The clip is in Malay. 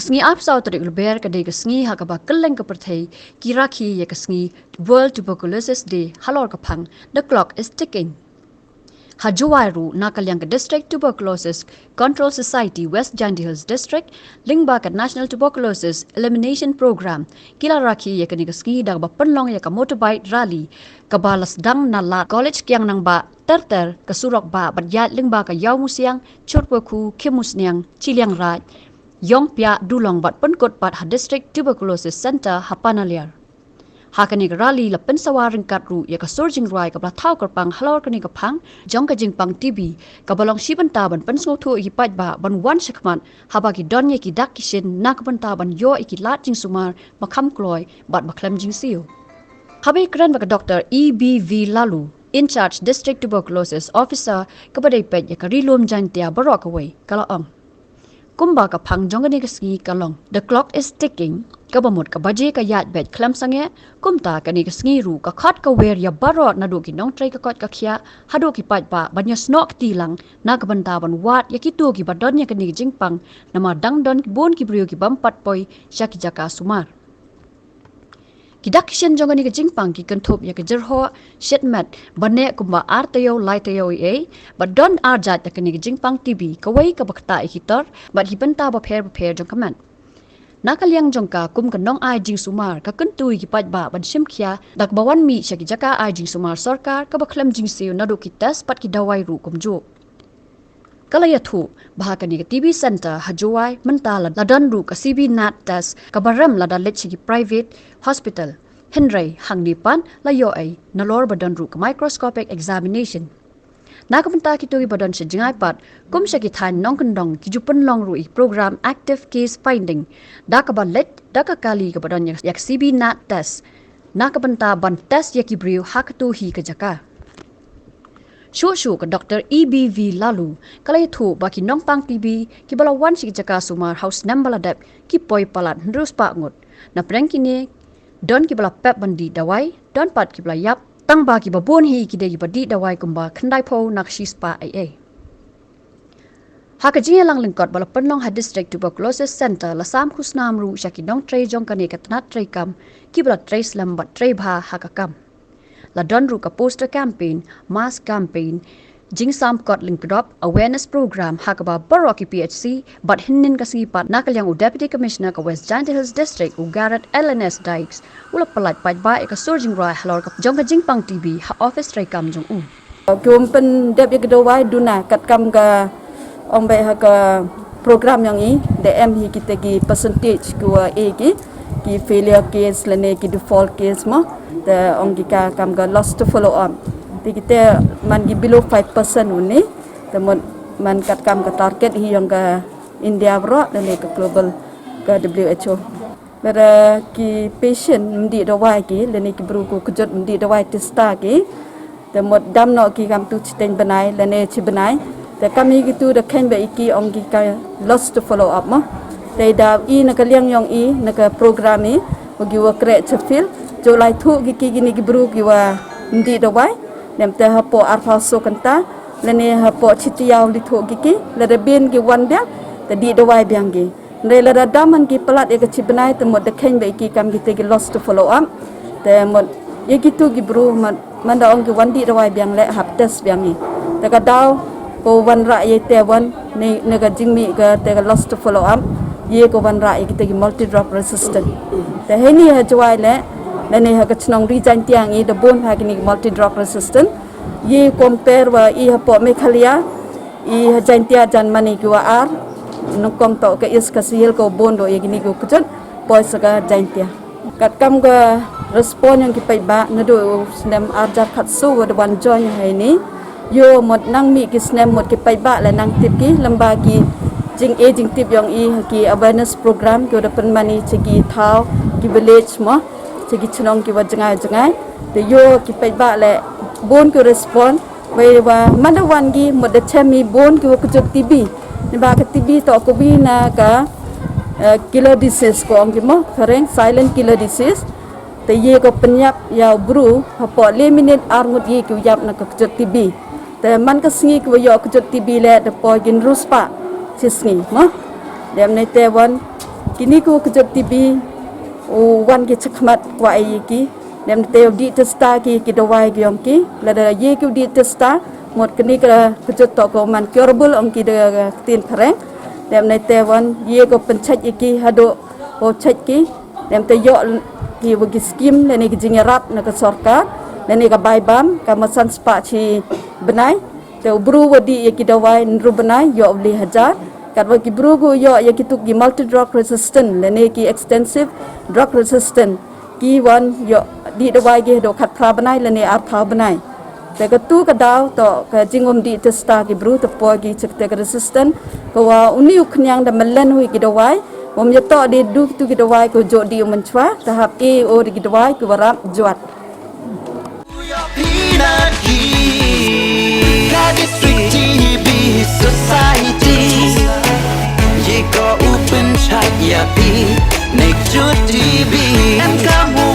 Yakasngi apsaw tarik luber kadai kasngi hakaba keleng keperthai ki rakhe yakasngi World Tuberculosis Day halor kapang. The clock is ticking. Jowai ru nakalyang ke District Tuberculosis Control Society West Jandy Hills District lingba ke National Tuberculosis Elimination Program kila rakhi yakani kaski dag ba penlong yak motorbike rally kabalas dang nala college kyang nang ba terter kesurok ba badyat lingba ke yaw musiang chotwaku kemusniang chiliang raj yong pia dulong bat penkot bat ha District Tuberculosis Center hapanaliar. Hakani rally la pensawa ryngkat ru ya ka surging ruai ka thau karpang halor kani ka phang jong ka jingpang TV ka balong shibanta ban pensngo thu i pat ba ban wan shakman haba ki donye ki dak kishin nak banta ban yo iki lat jing sumar makham kloi bat baklam jing siu habe kran ba ka Dr. EBV Lalu in charge District Tuberculosis Officer ka badai pet ya ka rilom jan tia barok away kala ong kumba ka phang jong ni ka ski kalong the clock is ticking kabamut ka baje ka yat bet klam sange kumta ka ni ka sngi ru ka khat ka wer ya barot na do ki nong trai ka kot ka khia hado ki pat ba banya snok tilang na ka banta ban wat ya ki tu ki badon ya ka ni jingpang nama dang don ki bon ki brio ki bampat poi shaki jaka sumar kidak kishen jong ni ka jingpang ki kanthop ya ka jerho shetmat bane kumba artayo laitayo e badon arjat ya ka ni ka jingpang tv ka wei ka bakta ikitor bad hi banta ba pher jong kaman Nakalyang jongka kum kanong ai jing sumar ka kentui ki pat ba ban shim khia dak bawan mi shaki jaka ai jing sumar sarkar ka baklam jing siu nadu ki test pat ki dawai ru kumjo kalaya thu bahakani ka TV center Jowai mentala ladan ru ka CB nat test ka baram lada lechi ki private hospital Henry hangni pan layo ai nalor badan ru ka microscopic examination Nakapenta ki tugi badan sa jingay pat kum siya kithan nong kandong ki jupan long rui program active case finding dakabalet dakakali ka badan yak CB nat test nakapenta ban test yak ibriu hakatu hi ka jaka Shu ka Dr. EBV Lalu kalay thu baki nong pang TB ki balawan si jaka sumar house nambaladep ki poi palat ndrus pa ngut na preng kini don ki bala pep bandi dawai don pat ki bala yap tang ba ki babon hi ki de ki badi dawai kumba khandai pho nakshi spa ai haka jinga lang lingkot bala penlong ha District Tuberculosis Center la sam khusnam ru shaki dong trei jong kane katnat trei kam ki bala trei slam bat trei bha haka kam la don ru ka poster campaign mass campaign jing sam kot link drop awareness program hakaba baroki PHC but hinnin ka sipat nakalyang u Deputy Commissioner ka West Jandy Hills District u Garrett LNS Dykes ula palat pat ba ka surging rai halor ka jong ka jingpang TV ha office trai kam jong u kum pen dep yak dowai duna kat kam ka ong bai ha ka program yang i DM hi kita ki percentage ku a ki failure case lene ki default case mo the ong ki ka kam ka lost to follow up ti kita man gi below 5% uni temon man kat kam ka target hi yang ka India bro dan ke global ka WHO pada ki patient mdi dawai ki lene ki bru ku kujut mdi dawai testa ki temot dam no ki kam tu chiteng banai lene chi banai te kami gitu da ken be ki ong ki ka lost to follow up mo te da i na ka liang yong i na ka program i gi wa kre chafil jo lai thu ki gini ki bru ki wa mdi dawai nem te ha po arfa so kanta lene ha po chitiaw li thu ki la da bin ki wan dia te di dawai biang gi ne la da daman ki pelat e ka chibenai te mod de ken be ki kam ki te ki lost to follow up te mod ye ki tu ki bru man da ong ki wan di dawai biang le hap test biang ni te ka daw ko wan ra ye te wan ne ka jingmi ka te ka lost to follow up ye ko wan ra ye ki te ki multi drug resistant te he ni ha jwai le lene ha ka chnong ri jan tiang i the bone ha ki multi drug resistant ye compare wa i ha po Meghalaya i ha jan tia jan mani ki wa ar no kong to ka is ka sil ko bon do ye gini ko kujut poi sa jan tia kat kam ga respond yang ki pai ba na do snem arjar khat su wa the one join hai ni yo mod nang mi ki snem mod ki pai ba la nang tip ki lamba ki jing tip yang i ki awareness program ko da pen mani chiki thau ki village mo chiki chnong ki wa jangai te yo ki pai ba le bon ko respond we wa madawan gi mod da chemi bon ki wa kujut TB ni ba ka TB to ko bi na ka killer disease ko ang mo khareng silent killer disease te ye ko penyap ya bru ha po eliminate arngut ye ki yap na ka kujut TB te man ka sngi ko yo kujut TB le de po gin ruspa sisngi mo dem ne te wan kini ku kejut TV wan ki chakmat wa ki dem teo di testa ki dawai ki om ki la da ye ki di testa mot kini ka kejut to ko man curable om ki de tin khareng dem nei te wan ye ko penchaj ki hado o chaj ki dem te yo ki wagi skim le ni ki jingerat na ka sarkar le ni ka baibam ka masan spa chi benai te bru wadi ye ki dawai nru benai yo beli hajar kat wagi bru go yo ye ki tuk ki multi drug resistant le ni ki extensive drug resistant ki wan yo di dawai ki do khat phra benai le ni ar phra benai te ka tu ka daw to ka jingom di testa ki bru to po ki chek te resistant ko wa uni uknyang da melen hui ki dawai Om yeto di du tu kita wai ko jod di menchwa tahap A o di kita wai ko warap jod. Society, ye go open chat ya bi, make sure TV, and come